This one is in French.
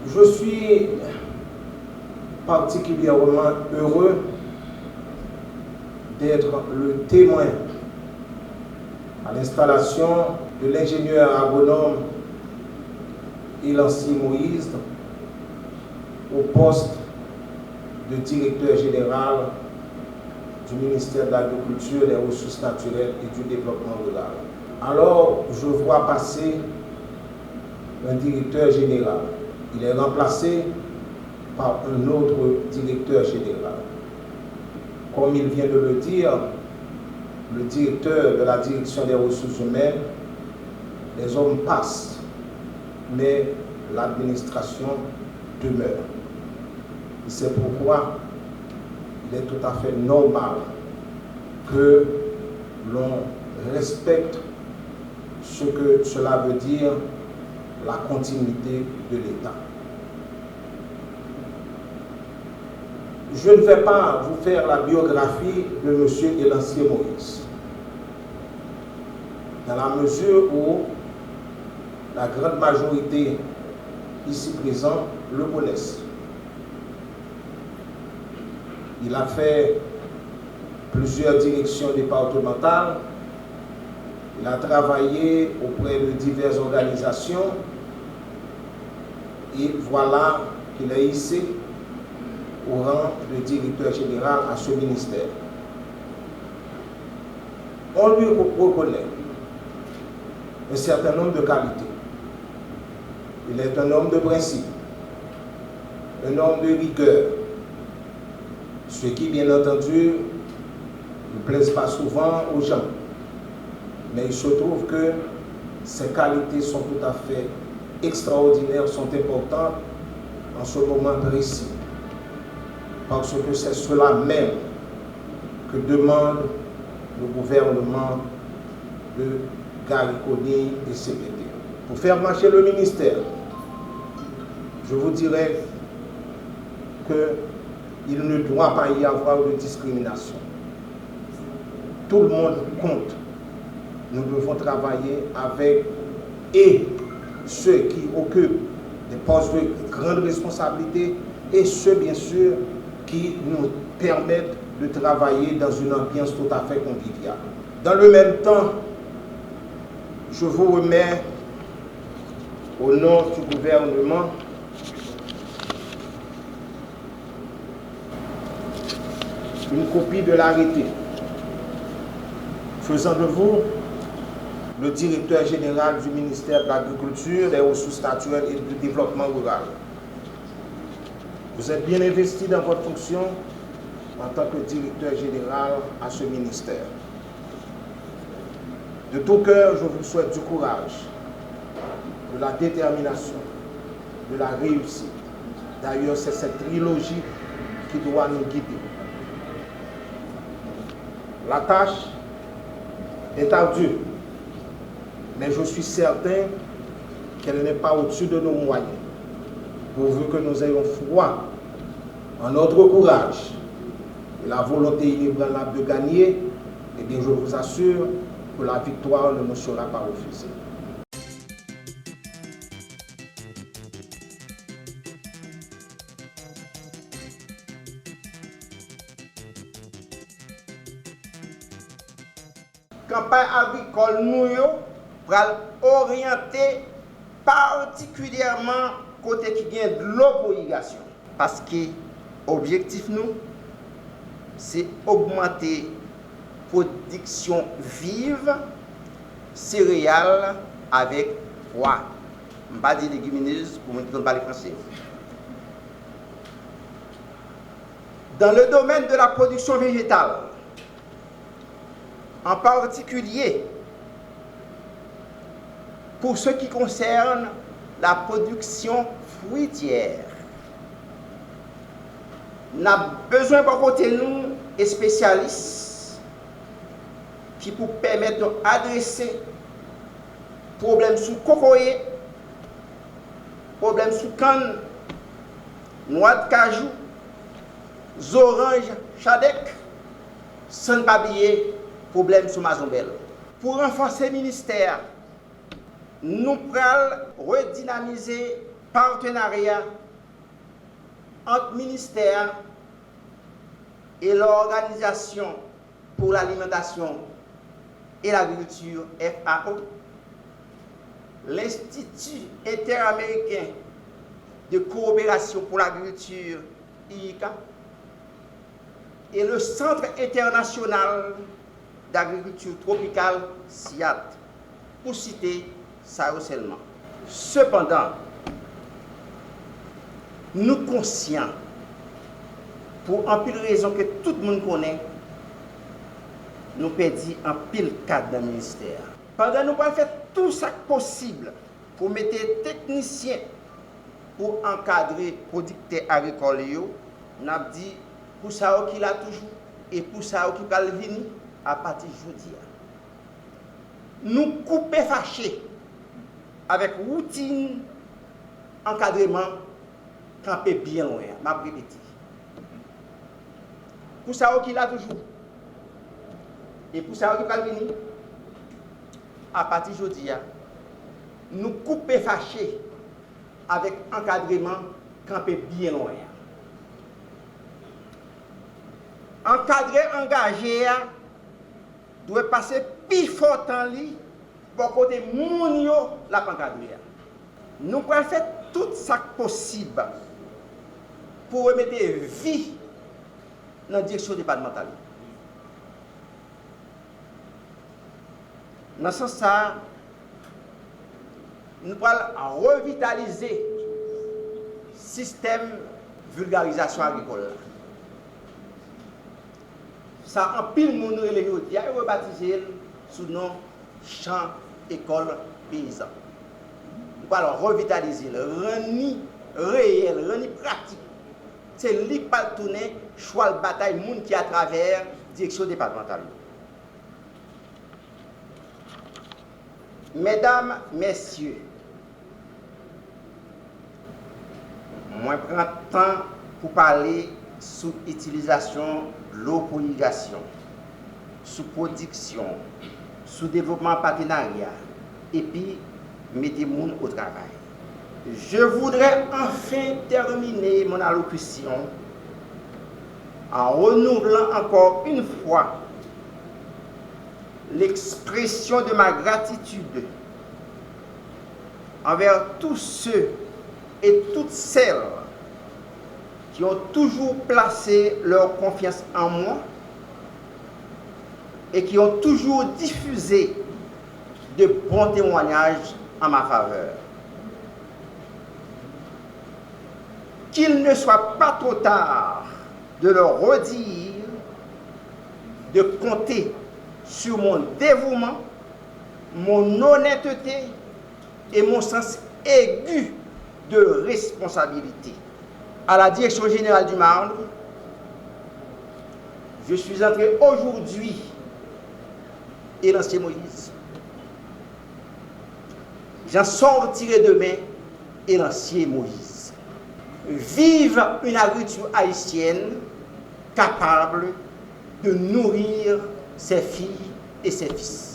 Je suis particulièrement heureux d'être le témoin à l'installation de l'ingénieur agronome Elancy Moïse au poste de directeur général du ministère de l'Agriculture, des Ressources naturelles et du Développement rural. Alors, je vois passer un directeur général. Il est remplacé par un autre directeur général. Comme il vient de le dire, le directeur de la direction des ressources humaines, les hommes passent, mais l'administration demeure. Et c'est pourquoi il est tout à fait normal que l'on respecte ce que cela veut dire, la continuité de l'État. Je ne vais pas vous faire la biographie de M. Elancy Moïse, dans la mesure où la grande majorité ici présente le connaissent. Il a fait plusieurs directions départementales, il a travaillé auprès de diverses organisations et voilà qu'il est ici au rang de directeur général à ce ministère. On lui reconnaît un certain nombre de qualités. Il est un homme de principe, un homme de rigueur, ce qui, bien entendu, ne plaise pas souvent aux gens. Mais il se trouve que ces qualités sont tout à fait extraordinaires, sont importantes en ce moment précis. Parce que c'est cela même que demande le gouvernement de Gary-Conille et CPT. Pour faire marcher le ministère, je vous dirais qu'il ne doit pas y avoir de discrimination. Tout le monde compte. Nous devons travailler avec ceux qui occupent des postes de grande responsabilité et ceux, bien sûr, qui nous permettent de travailler dans une ambiance tout à fait conviviale. Dans le même temps, je vous remets au nom du gouvernement une copie de l'arrêté faisant de vous le directeur général du ministère de l'Agriculture, des Ressources naturelles et du Développement rural. Vous êtes bien investi dans votre fonction en tant que directeur général à ce ministère. De tout cœur, je vous souhaite du courage, de la détermination, de la réussite. D'ailleurs, c'est cette trilogie qui doit nous guider. La tâche est ardue, mais je suis certain qu'elle n'est pas au-dessus de nos moyens. Pourvu que nous ayons foi en notre courage et la volonté inébranlable de gagner, eh bien je vous assure que la victoire ne nous sera pas refusée. Campagne agricole nous va orienter particulièrement côté qui vient de l'eau pour irrigation. Parce que l'objectif nous, c'est augmenter la production vive céréales avec poids. Je ne vais pas dire légumineuses pour ne pas parler français. Dans le domaine de la production végétale, en particulier pour ce qui concerne la production fruitière. Nous avons besoin de côté nous des spécialistes qui pour permettre d'adresser problèmes sous cocoyer, problèmes sous canne, noix de cajou, oranges, chadec, sans babiller, problème sous mazombelle. Pour renforcer le ministère, nous allons redynamiser partenariat entre ministères et l'Organisation pour l'alimentation et l'agriculture, FAO, l'Institut interaméricain de coopération pour l'agriculture, IICA, et le Centre international d'agriculture tropicale, SIAT, pour citer ça seulement. Cependant, nous conscients, pour un pile raison que tout le monde connaît, nous perdons un pile cadre dans le ministère. Pendant nous avons fait tout ça possible pour mettre des techniciens pour encadrer les producteurs agricoles, nous avons dit pour ça qu'il a toujours et pour ça qu'il va venir à partir de aujourd'hui. Nous couper fâchés avec routine encadrement campé bien loin, m'a répété. Pour ça qu'il a toujours et pour ça qu'il va venir à partir d'aujourd'hui, nous couper fâchés avec encadrement campé bien loin. Encadré, engagé, doit passer plus fort en lui pour côté moun yo la encadré. Nous pouvons faire tout ça possible pour remettre vie dans la direction départementale. Dans ce sens, nous pouvons revitaliser le système de vulgarisation agricole. Ça en pile moun relève il a rebaptisé sous nom champ école paysan. Nous pouvons revitaliser, rendre réel, rendre pratique. C'est lui qui va tourner choix de bataille moun qui à travers direction départementale. Mesdames, messieurs, moi je prends le temps pour parler sous l'utilisation de l'eau pour irrigation, sous production, sous développement partenariat, et puis mettez moun au travail. Je voudrais enfin terminer mon allocution en renouvelant encore une fois l'expression de ma gratitude envers tous ceux et toutes celles qui ont toujours placé leur confiance en moi et qui ont toujours diffusé de bons témoignages en ma faveur. Qu'il ne soit pas trop tard de leur redire de compter sur mon dévouement, mon honnêteté et mon sens aigu de responsabilité. À la direction générale du Marne, je suis entré aujourd'hui et l'ancien Moïse. J'en sortirai demain et l'ancien Moïse. Vive une agriculture haïtienne capable de nourrir ses filles et ses fils.